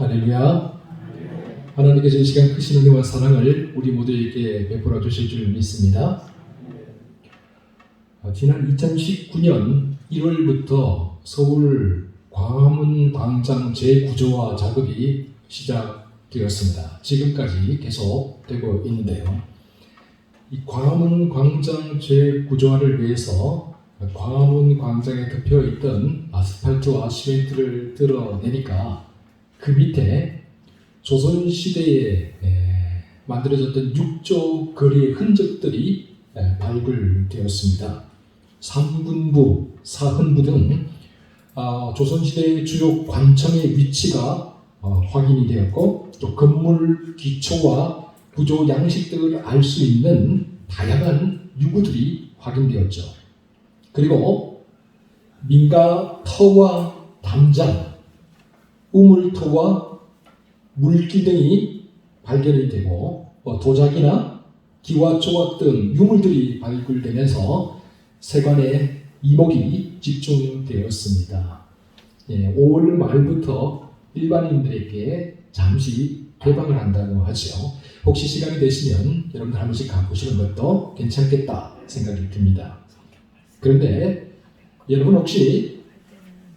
할렐루야. 하나님께서 이 시간 크신 은혜와 사랑을 우리 모두에게 베풀어 주실 줄 믿습니다. 지난 2019년 1월부터 서울 광화문 광장 재구조화 작업이 시작되었습니다. 지금까지 계속 되고 있는데요. 이 광화문 광장 재구조화를 위해서 광화문 광장에 덮여 있던 아스팔트와 시멘트를 뜯어내니까 그 밑에 조선시대에 만들어졌던 육조 거리의 흔적들이 발굴되었습니다. 삼군부, 사흔부 등 조선시대의 주요 관청의 위치가 확인이 되었고, 또 건물 기초와 구조 양식들을 알 수 있는 다양한 유구들이 확인되었죠. 그리고 민가터와 담장, 우물터와 물기 등이 발견이 되고, 도자기나 기와조각 등 유물들이 발굴되면서 세관의 이목이 집중되었습니다. 5월 말부터 일반인들에게 잠시 개방을 한다고 하죠. 혹시 시간이 되시면 여러분들 한 번씩 가보시는 것도 괜찮겠다 생각이 듭니다. 그런데 여러분 혹시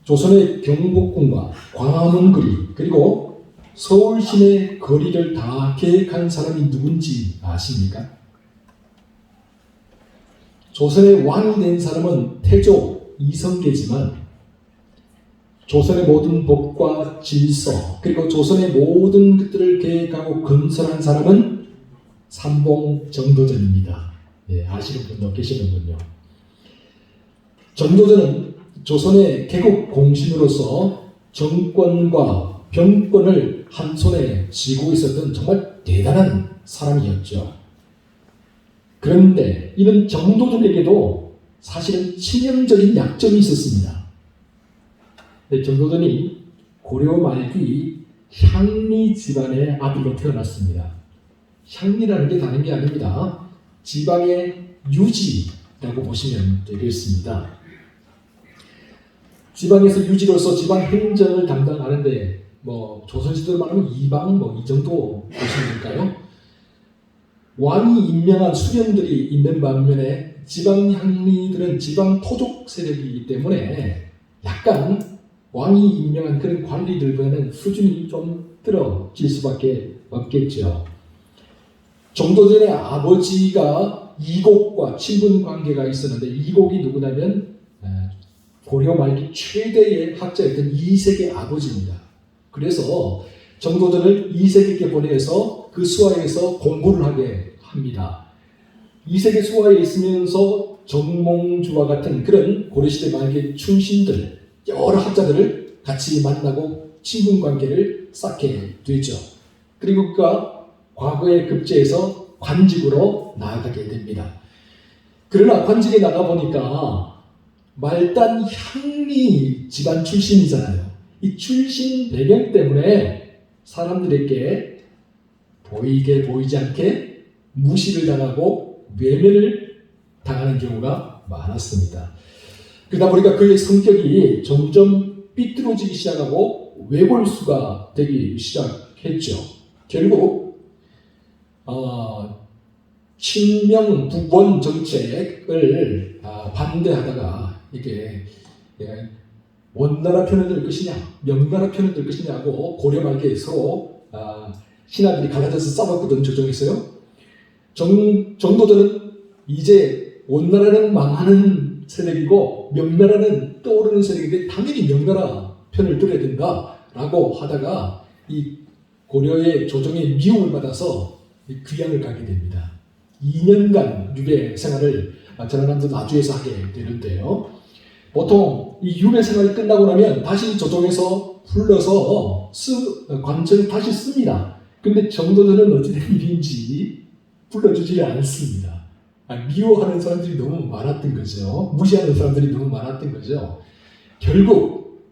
조선의 경복궁과 광화문 거리, 그리고 서울 시내 거리를 다 계획한 사람이 누군지 아십니까? 조선의 왕이 된 사람은 태조 이성계지만 조선의 모든 법과 질서, 그리고 조선의 모든 것들을 계획하고 건설한 사람은 삼봉 정도전입니다. 아시는 분도 계시는군요. 정도전은 조선의 개국 공신으로서 정권과 병권을 한 손에 쥐고 있었던 정말 대단한 사람이었죠. 그런데 이런 정도전에게도 사실은 치명적인 약점이 있었습니다. 정도전이 고려 말기 향리 집안의 아들로 태어났습니다. 향리라는 게 다른 게 아닙니다. 지방의 유지라고 보시면 되겠습니다. 지방에서 유지로서 지방 행정을 담당하는데 조선시대로 말하면 이방 이 정도 보시면 될까요? 왕이 임명한 수령들이 있는 반면에 지방 향리들은 지방 토족 세력이기 때문에 약간 왕이 임명한 그런 관리들과는 수준이 좀 떨어질 수밖에 없겠죠. 정도전의 아버지가 이곡과 친분 관계가 있었는데, 이곡이 누구냐면 고려 말기 최대의 학자였던 이색의 아버지입니다. 그래서 정도전을 이색에게 보내서 그 수하에서 공부를 하게 합니다. 이색의 수하에 있으면서 정몽주와 같은 그런 고려시대 말기 충신들, 여러 학자들을 같이 만나고 친분 관계를 쌓게 되죠. 그리고 그가 과거에 급제해서 관직으로 나아가게 됩니다. 그러나 관직에 나가보니까 말단 향리 집안 출신이잖아요. 이 출신 배경 때문에 사람들에게 보이게 보이지 않게 무시를 당하고 외면을 당하는 경우가 많았습니다. 그러다 보니까 그의 성격이 점점 삐뚤어지기 시작하고 외골수가 되기 시작했죠. 결국 친명 북원 정책을 반대하다가 이게 원나라 편을 들 것이냐 명나라 편을 들 것이냐고 고려 말기에 서로 신하들이 갈라져서 싸웠거든. 조정에서요. 정도전은 이제 원나라는 망하는 세력이고 명나라는 떠오르는 세력인데 당연히 명나라 편을 들어야 된다라고 하다가 이 고려의 조정의 미움을 받아서 귀양을 가게 됩니다. 2년간 유배 생활을 전라남도 나주에서 하게 되는데요. 보통 이 유배 생활이 끝나고 나면 다시 조정에서 불러서 관청을 다시 씁니다. 근데 정도전은 어찌된 일인지 불러주지 않습니다. 미워하는 사람들이 너무 많았던 거죠. 무시하는 사람들이 너무 많았던 거죠. 결국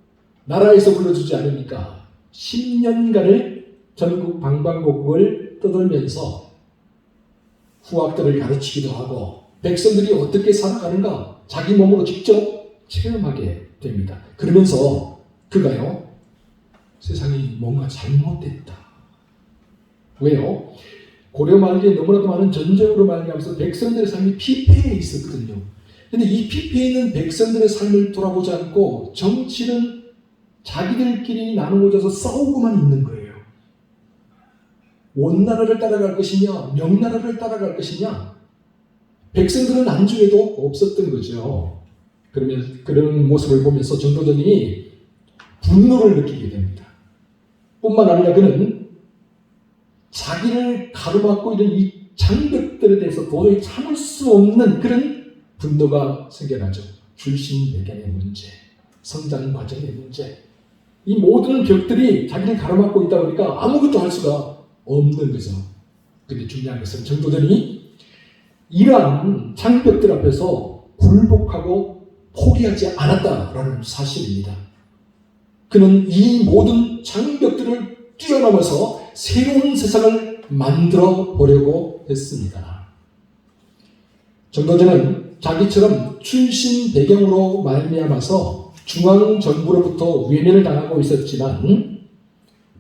나라에서 불러주지 않으니까 10년간을 전국 방방곡곡을 떠돌면서 후학들을 가르치기도 하고 백성들이 어떻게 살아가는가 자기 몸으로 직접 체험하게 됩니다. 그러면서 그가요 세상이 뭔가 잘못됐다. 왜요? 고려 말기에 너무나도 많은 전쟁으로 말미암아서 백성들의 삶이 피폐해 있었거든요. 근데 이 피폐해 있는 백성들의 삶을 돌아보지 않고 정치는 자기들끼리 나누어져서 싸우고만 있는 거예요. 원나라를 따라갈 것이냐, 명나라를 따라갈 것이냐, 백성들은 안중에도 없었던 거죠. 그런 모습을 보면서 정도전이 분노를 느끼게 됩니다. 뿐만 아니라 그는 자기를 가로막고 있는 이 장벽들에 대해서 도저히 참을 수 없는 그런 분노가 생겨나죠. 출신 배경의 문제, 성장 과정의 문제, 이 모든 벽들이 자기를 가로막고 있다 보니까 아무것도 할 수가 없는 거죠. 근데 중요한 것은 정도전이 이러한 장벽들 앞에서 굴복하고 포기하지 않았다라는 사실입니다. 그는 이 모든 장벽들을 뛰어넘어서 새로운 세상을 만들어 보려고 했습니다. 정도전은 자기처럼 출신 배경으로 말미암아서 중앙정부로부터 외면을 당하고 있었지만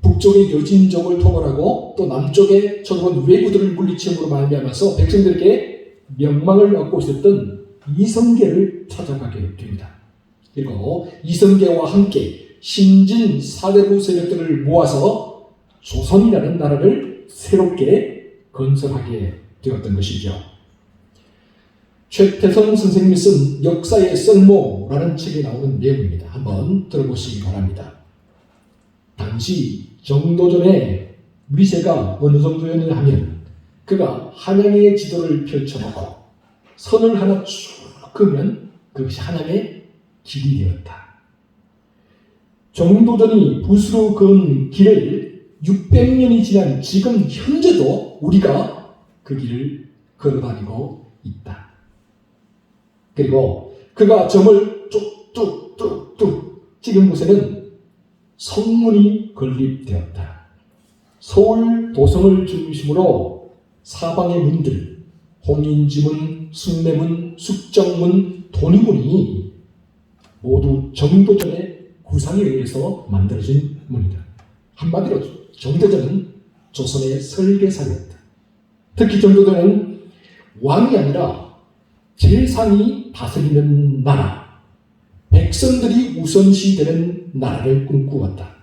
북쪽의 여진족을 토벌하고 또 남쪽에 쳐들어온 왜구들을 물리침으로 말미암아서 백성들에게 명망을 얻고 있었던 이성계를 찾아가게 됩니다. 그리고 이성계와 함께 신진 사대부 세력들을 모아서 조선이라는 나라를 새롭게 건설하게 되었던 것이죠. 최태성 선생님이 쓴 역사의 썰모라는 책에 나오는 내용입니다. 한번 들어보시기 바랍니다. 당시 정도전의 위세가 어느 정도였느냐 하면 그가 한양의 지도를 펼쳐놓고 선을 하나 쭉 그으면 그것이 한양의 길이 되었다. 정도전이 붓으로 그은 길을 600년이 지난 지금 현재도 우리가 그 길을 걸어다니고 있다. 그리고 그가 점을 뚝뚝뚝뚝 찍은 곳에는 성문이 건립되었다. 서울 도성을 중심으로 사방의 문들, 홍인지문, 숭례문, 숙정문, 돈이문이 모두 정도전의 구상에 의해서 만들어진 문이다. 한마디로 정도전은 조선의 설계사였다. 특히 정도전은 왕이 아니라 재상이 다스리는 나라, 백성들이 우선시되는 나라를 꿈꾸었다.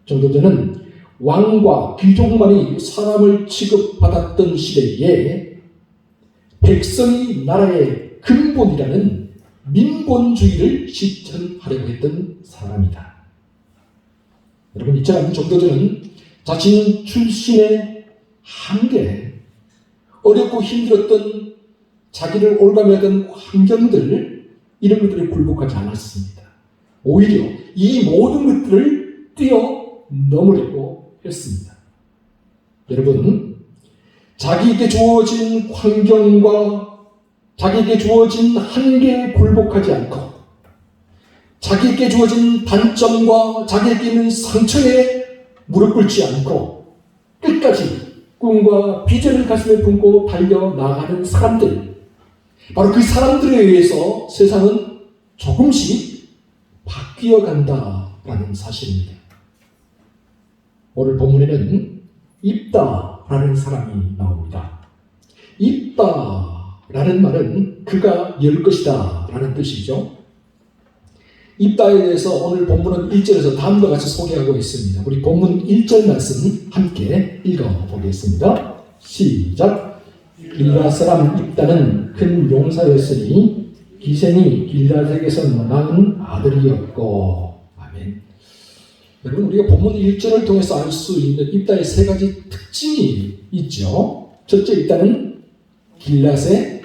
정도전은 왕과 귀족만이 사람을 취급받았던 시대에 백성이 나라의 근본이라는 민본주의를 실천하려고 했던 사람이다. 여러분, 이처럼 정도전은 자신 출신의 한계, 어렵고 힘들었던 자기를 올가매던 환경들, 이런 것들을 굴복하지 않았습니다. 오히려 이 모든 것들을 뛰어넘으려고 했습니다. 여러분, 자기에게 주어진 환경과 자기에게 주어진 한계에 굴복하지 않고 자기에게 주어진 단점과 자기에게 있는 상처에 무릎 꿇지 않고 끝까지 꿈과 비전을 가슴에 품고 달려나가는 사람들, 바로 그 사람들에 의해서 세상은 조금씩 바뀌어 간다라는 사실입니다. 오늘 본문에는 입다라는 사람이 나옵니다. 입다라는 말은 그가 열 것이다 라는 뜻이죠. 입다에 대해서 오늘 본문은 1절에서 다음과 같이 소개하고 있습니다. 우리 본문 1절 말씀 함께 읽어보겠습니다. 시작. 길앗 사람 입다는 큰 용사였으니 기생이 길앗에게서 낳은 아들이었고. 아멘. 여러분, 우리가 본문 1절을 통해서 알 수 있는 입다의 세 가지 특징이 있죠. 첫째, 입다는 길앗의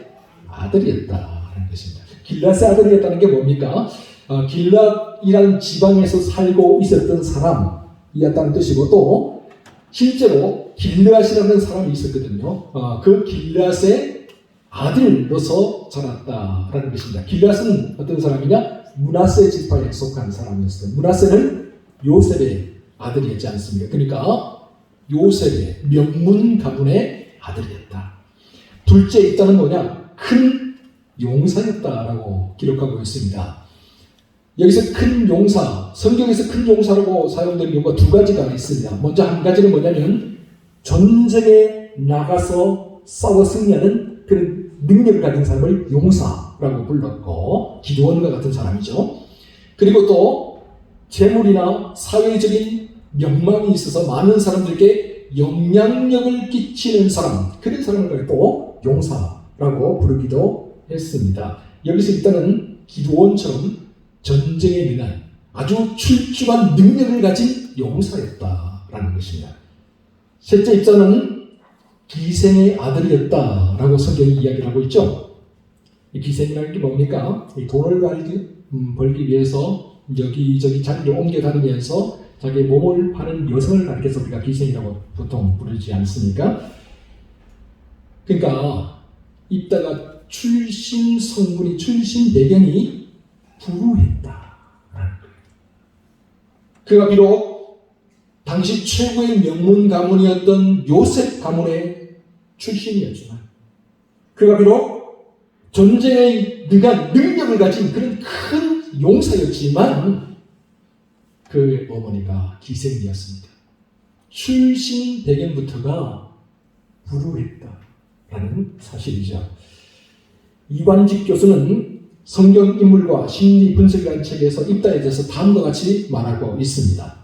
아들이었다는 것입니다. 길앗의 아들이었다는 게 뭡니까? 길앗이라는 지방에서 살고 있었던 사람이었다는 뜻이고, 또 실제로 길앗이라는 사람이 있었거든요. 그 길앗의 아들로서 자랐다라는 것입니다. 길앗은 어떤 사람이냐? 므낫세 지파에 속한 사람이었어요. 므낫세는 요셉의 아들이었지 않습니까? 그러니까 요셉의 명문 가문의 아들이었다. 둘째, 입다는 뭐냐? 큰 용사였다라고 기록하고 있습니다. 여기서 큰 용사, 성경에서 큰 용사라고 사용되는 경우가 두 가지가 있습니다. 먼저 한 가지는 뭐냐면 전쟁에 나가서 싸워 승리하는 그런 능력을 가진 사람을 용사라고 불렀고, 기드온과 같은 사람이죠. 그리고 또 재물이나 사회적인 명망이 있어서 많은 사람들에게 영향력을 끼치는 사람, 그런 사람을 또 용사라고 부르기도 했습니다. 여기서 일단은 기드온처럼 전쟁에 능한 아주 출중한 능력을 가진 용사였다라는 것입니다. 셋째 입장은 기생의 아들이었다라고 성경이 이야기를 하고 있죠. 이 기생이라는 게 뭡니까? 이 돈을 벌기 위해서 여기저기 자리를 옮겨 다니면서 자기의 몸을 파는 여성을 가리켜서 우리가 기생이라고 보통 부르지 않습니까? 그러니까 입다가 출신 성분이, 출신 배경이 불우했다. 그가 비록 당시 최고의 명문 가문이었던 요셉 가문의 출신이었지만, 그가 비록 전쟁에 능한 능력을 가진 그런 큰 용사였지만 그의 어머니가 기생이었습니다. 출신 배경부터가 불우했다라는 사실이죠. 이관직 교수는 성경 인물과 심리 분석이라는 책에서 입다에 대해서 다음과 같이 말하고 있습니다.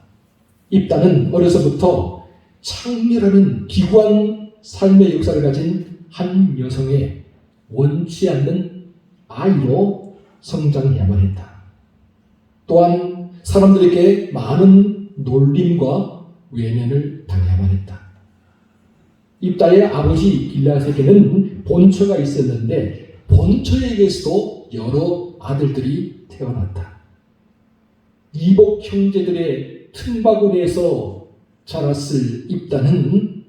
입다는 어려서부터 창렬하는 기구한 삶의 역사를 가진 한 여성의 원치 않는 아이로 성장해야만 했다. 또한 사람들에게 많은 놀림과 외면을 당해야만 했다. 입다의 아버지 길앗에게는 본처가 있었는데 본처에게서도 여러 아들들이 태어났다. 이복 형제들의 틈바구니에서 자랐을 입다는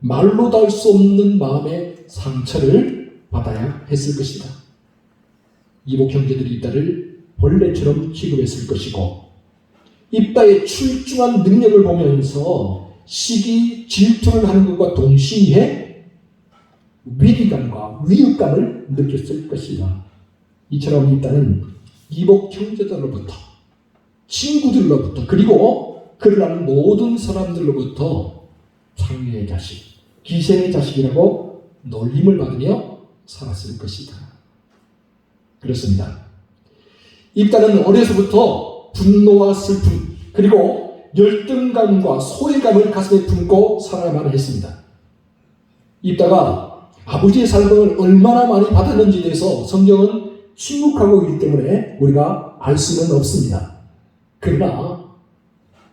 말로 다 할 수 없는 마음의 상처를 받아야 했을 것이다. 이복 형제들이 입다를 벌레처럼 취급했을 것이고, 입다의 출중한 능력을 보면서 시기 질투를 하는 것과 동시에 위기감과 위협감을 느꼈을 것이다. 이처럼 입다는 이복 형제들로부터, 친구들로부터, 그리고 그를 아는 모든 사람들로부터 창녀의 자식, 기생의 자식이라고 놀림을 받으며 살았을 것이다. 그렇습니다. 입다는 어려서부터 분노와 슬픔, 그리고 열등감과 소외감을 가슴에 품고 살아야만 했습니다. 입다가 아버지의 살림을 얼마나 많이 받았는지에 대해서 성경은 침묵하고 있기 때문에 우리가 알 수는 없습니다. 그러나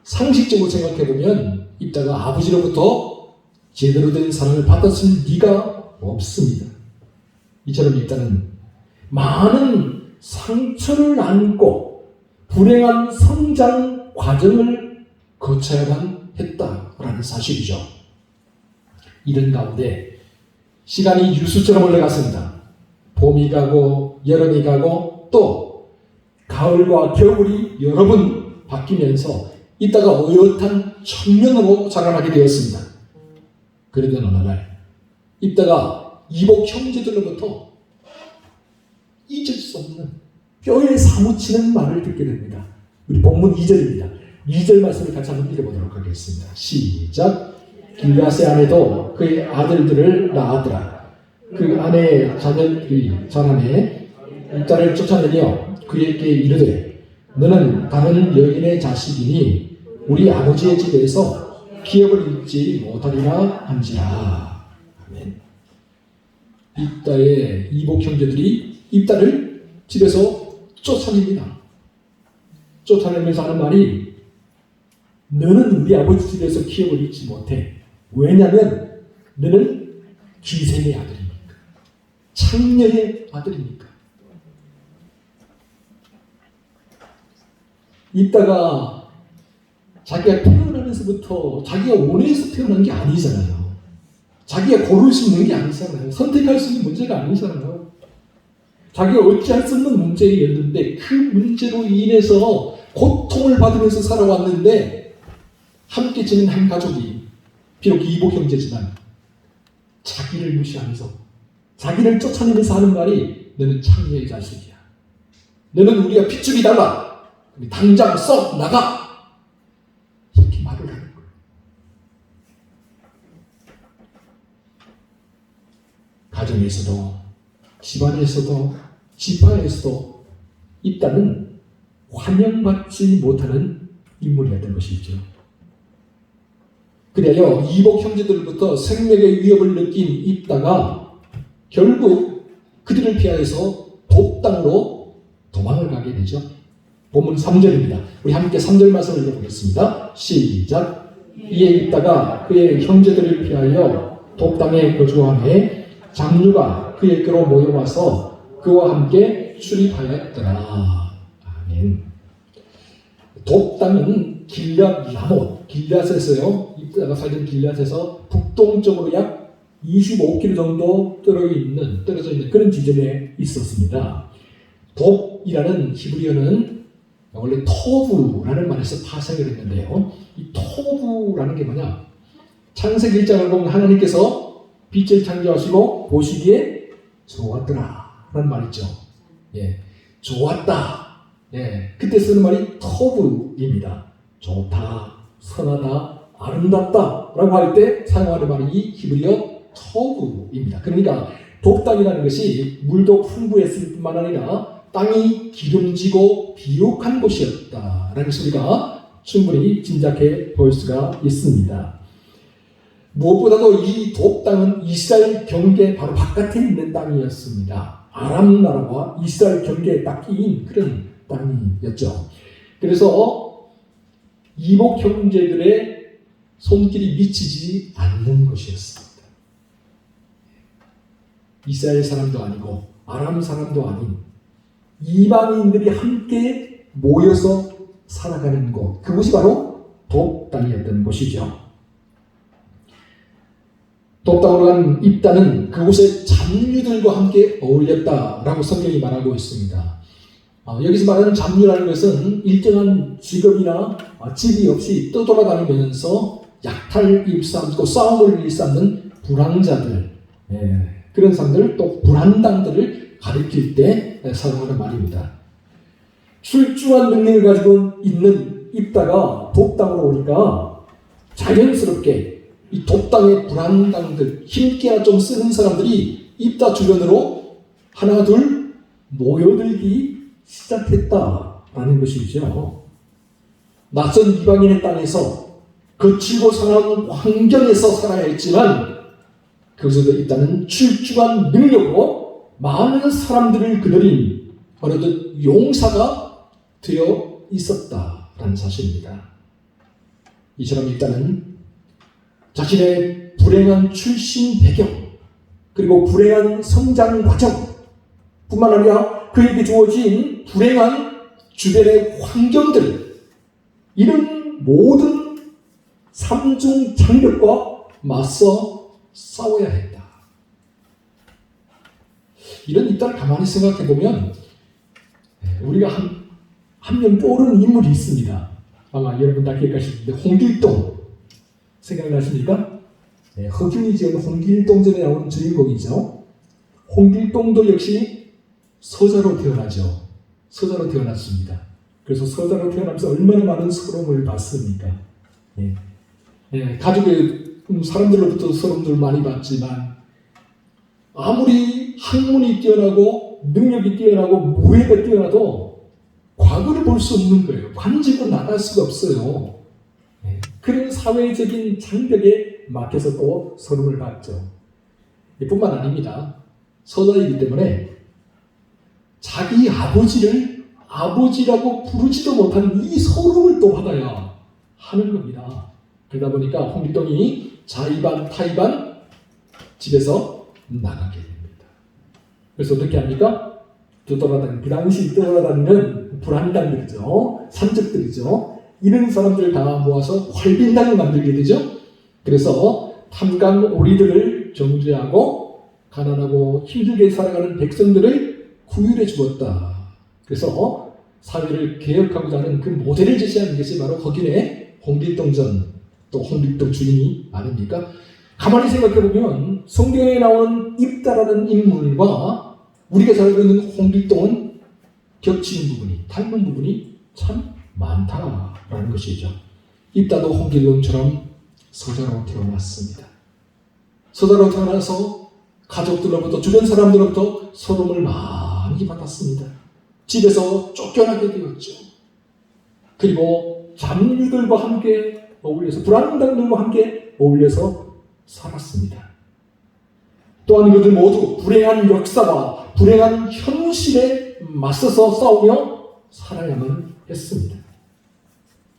상식적으로 생각해보면 입다가 아버지로부터 제대로 된 사랑을 받았을 리가 없습니다. 이처럼 입다는 많은 상처를 안고 불행한 성장 과정을 거쳐야만 했다라는 사실이죠. 이런 가운데 시간이 유수처럼 흘러갔습니다. 봄이 가고 여름이 가고 또 가을과 겨울이 여러 번 바뀌면서 이따가 어엿한 청년으로 자라나게 되었습니다. 그러던 어느 날 이따가 이복 형제들로부터 잊을 수 없는 뼈에 사무치는 말을 듣게 됩니다. 우리 본문 2절입니다. 2절 말씀을 같이 한번 읽어보도록 하겠습니다. 시작. 길앗의 아내도 그의 아들들을 낳았더라. 그 아내의 자녀들이 자라매 입다를 쫓아내며 그에게 이르되 너는 다른 여인의 자식이니 우리 아버지의 집에서 기업을 잊지 못하리라 한지라. 아멘. 입다의 이복 형제들이 입다를 집에서 쫓아냅니다. 쫓아내면서 하는 말이 너는 우리 아버지 집에서 기업을 잊지 못해. 왜냐하면 너는 기생의 아들이니까. 창녀의 아들이니까. 입다가 자기가 태어나면서부터 자기가 원해서 태어난 게 아니잖아요. 자기가 고를 수 있는 게 아니잖아요. 선택할 수 있는 문제가 아니잖아요. 자기가 어찌할 수 없는 문제였는데 그 문제로 인해서 고통을 받으면서 살아왔는데 함께 지낸 한 가족이 비록 이복 형제지만 자기를 무시하면서 자기를 쫓아내면서 하는 말이 너는 창녀의 자식이야. 너는 우리가 핏줄이 달라. 당장 썩 나가. 이렇게 말을 하는 거예요. 가정에서도 집안에서도 지파에서도 입다는 환영받지 못하는 인물이었던 것이죠. 그래요 이복 형제들부터 생명의 위협을 느낀 입다가 결국 그들을 피하여서 돕당으로 도망을 가게 되죠. 본문 3절입니다. 우리 함께 3절 말씀을 읽어보겠습니다. 시작. 이에 입다가 그의 형제들을 피하여 돕당에 거주함에 장류가 그에게로 모여와서 그와 함께 출입하였더라. 아멘. 돕당은 길앗 라못, 길앗에서요. 입다가 살던 길앗에서 북동쪽으로 약 25km 정도 떨어져 있는 그런 지점에 있었습니다. 돕이라는 히브리어는 원래 토부라는 말에서 파생을 했는데요. 이 토부라는 게 뭐냐? 창세기 1장을 보면 하나님께서 빛을 창조하시고 보시기에 좋았더라 라는 말 있죠. 예, 좋았다. 예, 그때 쓰는 말이 토부입니다. 좋다, 선하다, 아름답다 라고 할 때 사용하는 말이 이 히브리어 토부입니다. 그러니까 돕당이라는 것이 물도 풍부했을 뿐만 아니라 땅이 기름지고 비옥한 곳이었다라는 소리가 충분히 짐작해 볼 수가 있습니다. 무엇보다도 이 돕당은 이스라엘 경계 바로 바깥에 있는 땅이었습니다. 아람 나라와 이스라엘 경계에 딱 끼인 그런 땅이었죠. 그래서 이복 형제들의 손길이 미치지 않는 곳이었습니다. 이스라엘 사람도 아니고 아람 사람도 아닌 이방인들이 함께 모여서 살아가는 곳, 그곳이 바로 돕당이었던 곳이죠. 돕당으로 간 입다는 그곳의 잡류들과 함께 어울렸다라고 성경이 말하고 있습니다. 여기서 말하는 잡류라는 것은 일정한 직업이나 직위 없이 떠돌아다니면서 약탈 일삼고 싸움을 일삼는 불황자들, 그런 사람들, 또 불안당들을 가리킬 때 사용하는 말입니다. 출중한 능력을 가지고 있는 입다가 돕당으로 오니까 자연스럽게 이 돕당의 불안당들, 힘기나 좀 쓰는 사람들이 입다 주변으로 하나 둘 모여들기 시작했다라는 것이죠. 낯선 이방인의 땅에서 거칠고 상한 환경에서 살아야 했지만 그것에도 입다는 출중한 능력으로 많은 사람들을 거느린 어느덧 용사가 되어 있었다라는 사실입니다. 이처럼 입다는 자신의 불행한 출신 배경 그리고 불행한 성장 과정 뿐만 아니라 그에게 주어진 불행한 주변의 환경들, 이런 모든 삼중 장벽과 맞서 싸워야 했다. 이런 입다를 가만히 생각해 보면 우리가 한 명 떠오르는 인물이 있습니다. 아마 여러분 다 기억하실 텐데 홍길동 생각나십니까? 네, 허균이 지은 홍길동전에 나오는 주인공이죠. 홍길동도 역시 서자로 태어나죠. 서자로 태어났습니다. 그래서 서자로 태어나면서 얼마나 많은 서름을 받습니까? 가족의 사람들로부터 서름들 많이 받지만 아무리 학문이 뛰어나고 능력이 뛰어나고 무예가 뛰어나도 과거를 볼 수 없는 거예요. 관직으로 나갈 수가 없어요. 그런 사회적인 장벽에 막혀서 또 서름을 받죠. 이뿐만 아닙니다. 서자이기 때문에 자기 아버지를 아버지라고 부르지도 못하는 이 서름을 또 받아야 하는 겁니다. 그러다 보니까 홍길동이 자의반 타의반 집에서 나가게 됩니다. 그래서 어떻게 합니까? 그 당시 떠돌아다니는 불안당들이죠. 산적들이죠. 이런 사람들을 다 모아서 활빈당을 만들게 되죠. 그래서 탐감 오리들을 정죄하고 가난하고 힘들게 살아가는 백성들을 구휼해 주었다. 그래서 사회를 개혁하고자 하는 그 모델을 제시하는 것이 바로 허균의 홍길동전, 또 홍길동 주인이 아닙니까? 가만히 생각해보면 성경에 나오는 입다라는 인물과 우리가 잘 알고 있는 홍길동은 겹치는 부분이, 닮은 부분이 참 많다라는 것이죠. 입다도 홍길동처럼 서자로 태어났습니다. 서자로 태어나서 가족들로부터, 주변 사람들로부터 소름을 많이 받았습니다. 집에서 쫓겨나게 되었죠. 그리고 장류들과 함께 어울려서, 불안당들과 함께 어울려서 살았습니다. 또한 그들 모두 불행한 역사와 불행한 현실에 맞서서 싸우며 살아야만 했습니다.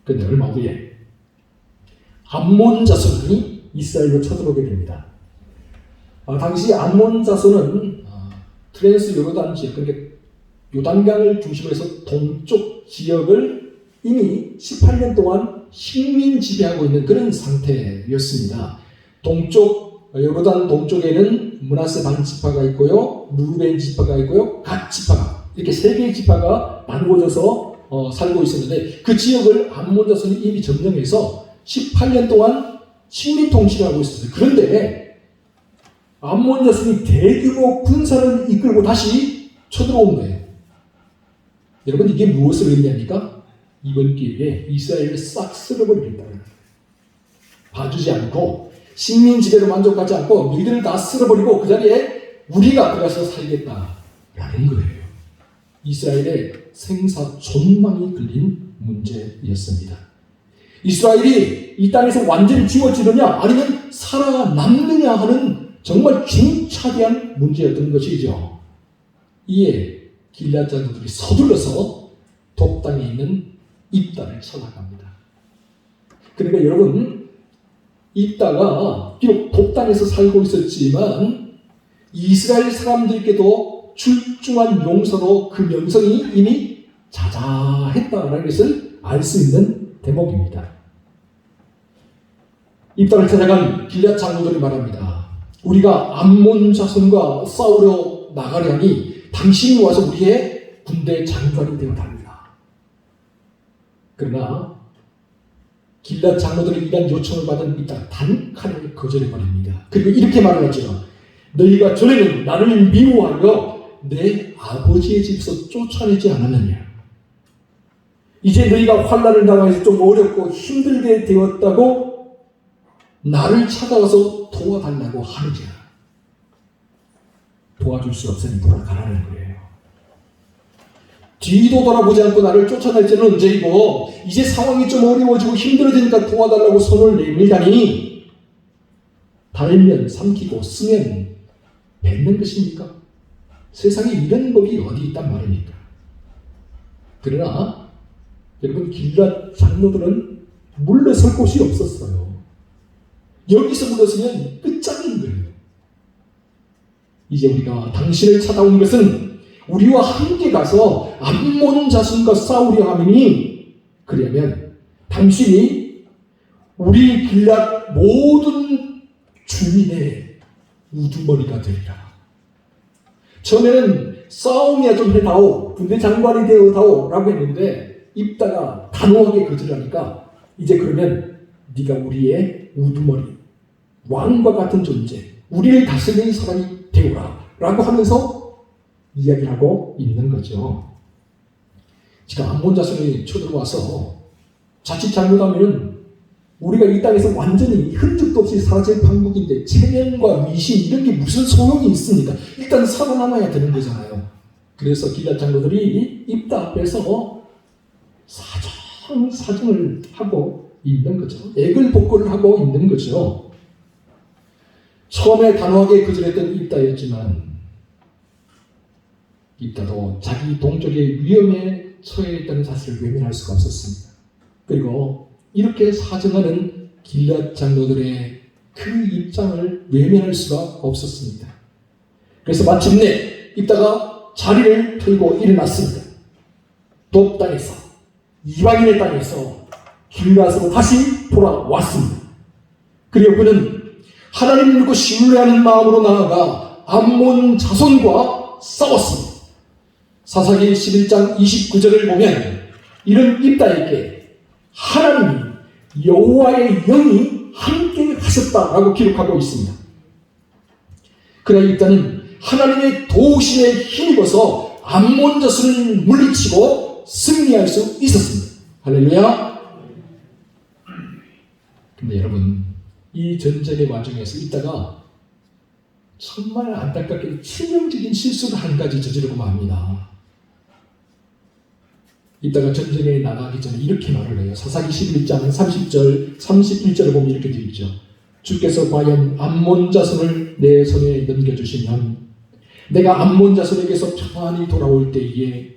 그런데 얼마 후에 암몬 자손이 이스라엘로 쳐들어오게 됩니다. 당시 암몬 자손은 트랜스 요르단 지역, 그러니까 요단강을 중심으로 해서 동쪽 지역을 이미 18년 동안 식민 지배하고 있는 그런 상태였습니다. 동쪽, 요르단 동쪽에는 므낫세 반 지파가 있고요, 루벤 지파가 있고요, 갓 지파가, 이렇게 세 개의 지파가 나누어져서 살고 있었는데, 그 지역을 암몬 자손이 이미 점령해서 18년 동안 식민 통치를 하고 있었어요. 그런데 암몬 자손이 대규모 군사를 이끌고 다시 쳐들어온 거예요. 여러분, 이게 무엇을 의미합니까? 이번 기회에 이스라엘을 싹 쓸어버리겠다. 봐주지 않고, 식민 지배로 만족하지 않고 너희들을 다 쓸어버리고 그 자리에 우리가 들어가서 살겠다라는 거예요. 이스라엘의 생사존망이 걸린 문제였습니다. 이스라엘이 이 땅에서 완전히 지워지느냐 아니면 살아남느냐 하는 정말 중차대한 문제였던 것이죠. 이에 길앗 자손들이 서둘러서 독당에 있는 입다를 찾아갑니다. 그러니까 여러분, 입다가 비록 독당에서 살고 있었지만 이스라엘 사람들께도 출중한 용사로 그 명성이 이미 자자했다는 것을 알 수 있는 대목입니다. 입다를 찾아간 길앗 장로들이 말합니다. 우리가 암몬 자손과 싸우러 나가려니 당신이 와서 우리의 군대 장관이 되어 달라. 그러나 길앗 장로들의 이러한 요청을 받은 입다가 단칼에 거절해버립니다. 그리고 이렇게 말을 하죠. 너희가 전에는 나를 미워하여 내 아버지의 집에서 쫓아내지 않았느냐. 이제 너희가 환난을 당해서 좀 어렵고 힘들게 되었다고 나를 찾아와서 도와달라고 하느냐. 도와줄 수 없으니 돌아가라는 거예요. 뒤도 돌아보지 않고 나를 쫓아낼 때는 언제이고 이제 상황이 좀 어려워지고 힘들어지니까 도와달라고 손을 내밀다니 달면 삼키고 쓰면 뱉는 것입니까? 세상에 이런 법이 어디 있단 말입니까? 그러나 여러분, 길앗 장로들은 물러설 곳이 없었어요. 여기서 물러서면 끝장인 거예요. 이제 우리가 당신을 찾아온 것은 우리와 함께 가서 암몬 자손과 싸우려 함이니 그러면 당신이 우리 길앗 모든 주민의 우두머리가 되리라. 처음에는 싸움이야 좀 해다오, 군대 장관이 되어다오 라고 했는데 입다가 단호하게 거절하니까 이제 그러면 네가 우리의 우두머리, 왕과 같은 존재, 우리를 다스리는 사람이 되오라 라고 하면서 이야기를 하고 있는 거죠. 지금 암몬 자손이 쳐들어와서 자칫 잘못하면 우리가 이 땅에서 완전히 흔적도 없이 사라질 판국인데 체면과 위신 이런 게 무슨 소용이 있습니까? 일단 살아남아야 되는 거잖아요. 그래서 길앗 장로들이 입다 앞에서 사정을 하고 있는 거죠. 애걸복걸을 하고 있는 거죠. 처음에 단호하게 거절했던 입다였지만 입다도 자기 동족의 위험에 처해 있다는 사실을 외면할 수가 없었습니다. 그리고 이렇게 사정하는 길앗 장로들의 그 입장을 외면할 수가 없었습니다. 그래서 마침내 입다가 자리를 털고 일어났습니다. 독단에서, 이방인의 땅에서 길앗으로 다시 돌아왔습니다. 그리고 그는 하나님을 믿고 신뢰하는 마음으로 나아가 암몬 자손과 싸웠습니다. 사사기 11장 29절을 보면 이런 입다에게 하나님이 여호와의 영이 함께 하셨다라고 기록하고 있습니다. 그러나 입다는 하나님의 도우심에 힘입어서 암몬 자손을 물리치고 승리할 수 있었습니다. 할렐루야. 근데 여러분, 이 전쟁의 와중에서 있다가 정말 안타깝게 치명적인 실수를 한 가지 저지르고 맙니다. 이따가 전쟁에 나가기 전에 이렇게 말을 해요. 사사기 11장 30절, 31절을 보면 이렇게 되어 있죠. 주께서 과연 암몬 자손을 내 손에 넘겨주시면 내가 암몬 자손에게서 평안히 돌아올 때에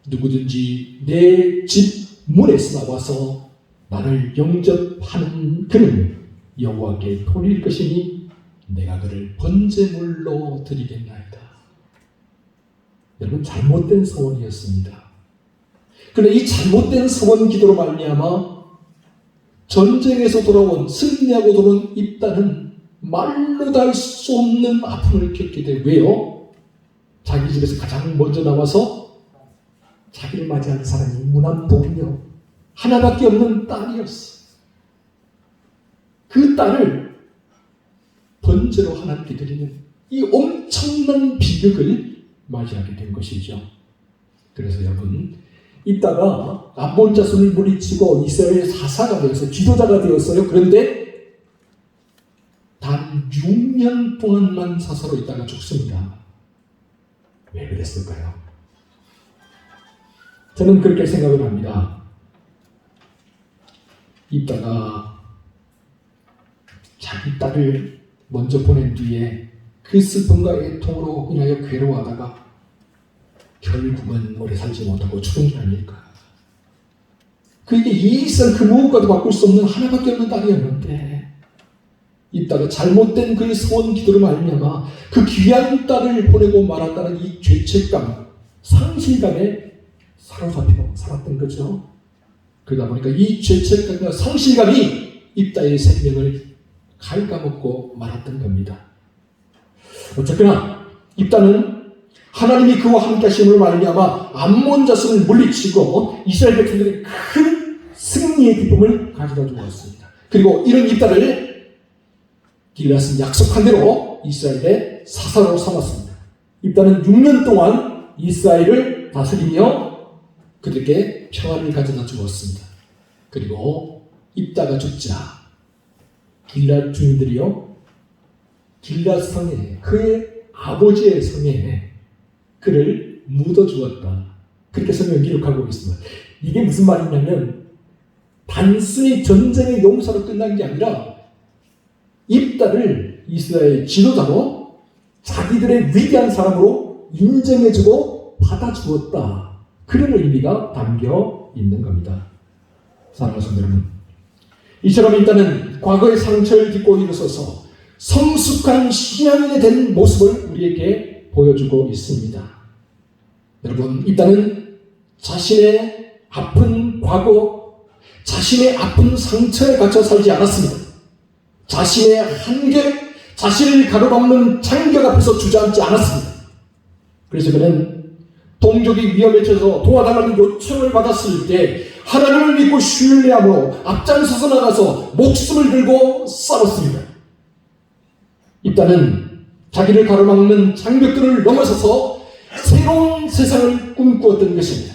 누구든지 내 집 문에서 나와서 나를 영접하는 그는 여호와께 돌릴 것이니 내가 그를 번제물로 드리겠나이다. 여러분, 잘못된 소원이었습니다. 그런데 이 잘못된 소원 기도로 말미암아 전쟁에서 돌아온, 승리하고 돌아온 입단은 말로 다 할 수 없는 아픔을 겪게 돼. 왜요? 자기 집에서 가장 먼저 나와서 자기를 맞이하는 사람이 무남동녀, 하나밖에 없는 딸이었어. 그 딸을 번제로 하나님께 드리는 이 엄청난 비극을 맞이하게 된 것이죠. 그래서 여러분, 이따가 암몬 자손을 물리치고 이스라엘 사사가 되어서 지도자가 되었어요. 그런데 단 6년 동안만 사사로 있다가 죽습니다. 왜 그랬을까요? 저는 그렇게 생각을 합니다. 이따가 자기 딸을 먼저 보낸 뒤에 그 슬픔과 애통으로 인하여 괴로워하다가 결국은 오래 살지 못하고 죽은 게 아닐까. 그게 이상 그 무엇과도 바꿀 수 없는 하나밖에 없는 딸이었는데 이따가 잘못된 그의 소원 기도를 말미암아 그 귀한 딸을 보내고 말았다는 이 죄책감, 상실감에 사로잡혀 살았던 거죠. 그러다 보니까 이 죄책감과 상실감이 입다의 생명을 갉아먹고 말았던 겁니다. 어쨌거나 입다는 하나님이 그와 함께 하심으로 말미암아 암몬 자손을 물리치고 이스라엘 백성들이 큰 승리의 기쁨을 가져다 주었습니다. 그리고 이런 입다를 길앗은 약속한 대로 이스라엘의 사사로 삼았습니다. 입다는 6년 동안 이스라엘을 다스리며 그들에게 평안을 가져다 주었습니다. 그리고 입다가 죽자 길앗 주민들이요, 길앗 성에, 그의 아버지의 성에 그를 묻어주었다. 그렇게 성경을 기록하고 있습니다. 이게 무슨 말이냐면 단순히 전쟁의 용사로 끝난 게 아니라 입다를 이스라엘 지도자로 자기들의 위대한 사람으로 인정해주고 받아주었다. 그런 의미가 담겨 있는 겁니다. 사랑하는 성도 여러분, 이처럼 입다는 과거의 상처를 딛고 일어서서 성숙한 신앙인이 된 모습을 우리에게 보여주고 있습니다. 여러분, 입다는 자신의 아픈 과거, 자신의 아픈 상처에 갇혀 살지 않았습니다. 자신의 한계, 자신을 가로막는 장벽 앞에서 주저앉지 않았습니다. 그래서 그는 동족이 위험에 처해서 도와달라는 요청을 받았을 때 하나님을 믿고 신뢰함으로 앞장서서 나가서 목숨을 들고 싸웠습니다. 입다는 자기를 가로막는 장벽들을 넘어서서 새로운 세상을 꿈꾸었던 것입니다.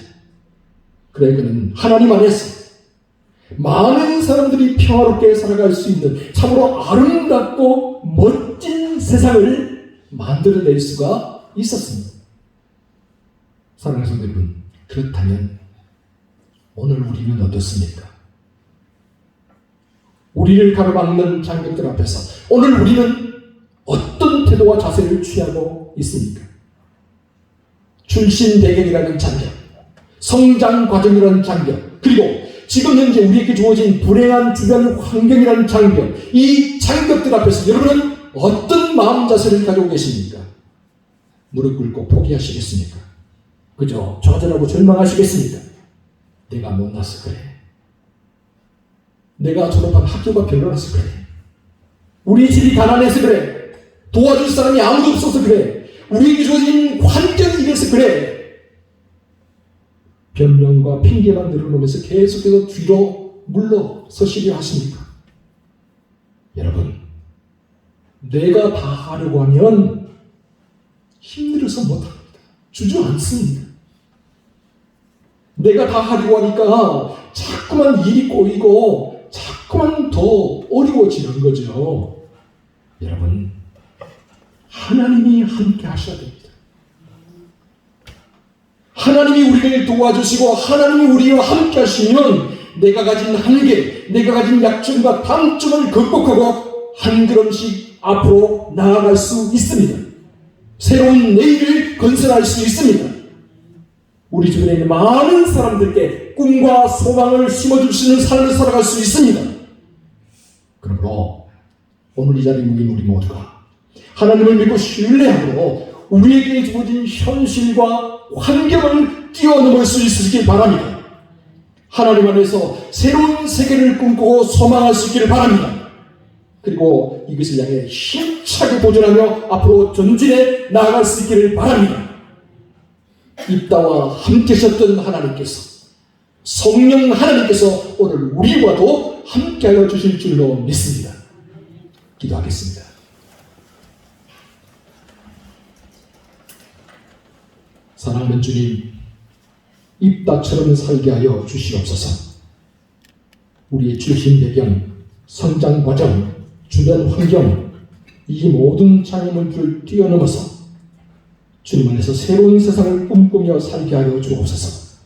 그래 그는 하나님 안에서 많은 사람들이 평화롭게 살아갈 수 있는 참으로 아름답고 멋진 세상을 만들어낼 수가 있었습니다. 사랑하는 성도 여러분, 그렇다면 오늘 우리는 어떻습니까? 우리를 가로막는 장벽들 앞에서 오늘 우리는 어떤 태도와 자세를 취하고 있습니까? 출신 배경이라는 장벽, 성장 과정이라는 장벽, 그리고 지금 현재 우리에게 주어진 불행한 주변 환경이라는 장벽, 이 장벽들 앞에서 여러분은 어떤 마음 자세를 가지고 계십니까? 무릎 꿇고 포기하시겠습니까? 그저 좌절하고 절망하시겠습니까? 내가 못나서 그래. 내가 졸업한 학교가 별로라서 그래. 우리 집이 가난해서 그래. 도와줄 사람이 아무도 없어서 그래. 우리에게 주어진 환경이 이래서 그래. 변명과 핑계만 늘어놓으면서 계속해서 뒤로 물러서시려 하십니까? 여러분, 내가 다 하려고 하면 힘들어서 못합니다. 주지 않습니다. 내가 다 하려고 하니까 자꾸만 일이 꼬이고 자꾸만 더 어려워지는 거죠. 여러분, 하나님이 함께 하셔야 됩니다. 하나님이 우리를 도와주시고 하나님이 우리와 함께 하시면 내가 가진 한계, 내가 가진 약점과 단점을 극복하고 한 걸음씩 앞으로 나아갈 수 있습니다. 새로운 내일을 건설할 수 있습니다. 우리 주변에 있는 많은 사람들께 꿈과 소망을 심어줄 수 있는 삶을 살아갈 수 있습니다. 그러므로 오늘 이 자리에 모인 우리 모두가 하나님을 믿고 신뢰하고 우리에게 주어진 현실과 환경을 뛰어넘을 수 있으시길 바랍니다. 하나님 안에서 새로운 세계를 꿈꾸고 소망할 수 있기를 바랍니다. 그리고 이것을 향해 힘차게 도전하며 앞으로 전진해 나아갈 수 있기를 바랍니다. 입다와 함께 하셨던 하나님께서, 성령 하나님께서 오늘 우리와도 함께하여 주실 줄로 믿습니다. 기도하겠습니다. 사랑하는 주님, 입다처럼 살게 하여 주시옵소서. 우리의 출신 배경, 성장 과정, 주변 환경, 이 모든 장애물들을 뛰어넘어서 주님 안에서 새로운 세상을 꿈꾸며 살게 하여 주옵소서.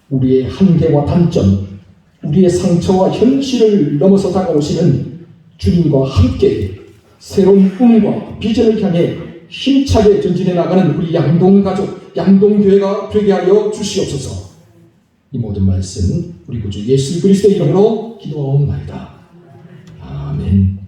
우리의 한계와 단점, 우리의 상처와 현실을 넘어서 다가오시는 주님과 함께 새로운 꿈과 비전을 향해 힘차게 전진해 나가는 우리 양동가족, 양동교회가 되게 하여 주시옵소서. 이 모든 말씀 우리 구주 예수 그리스도의 이름으로 기도하옵나이다. 아멘.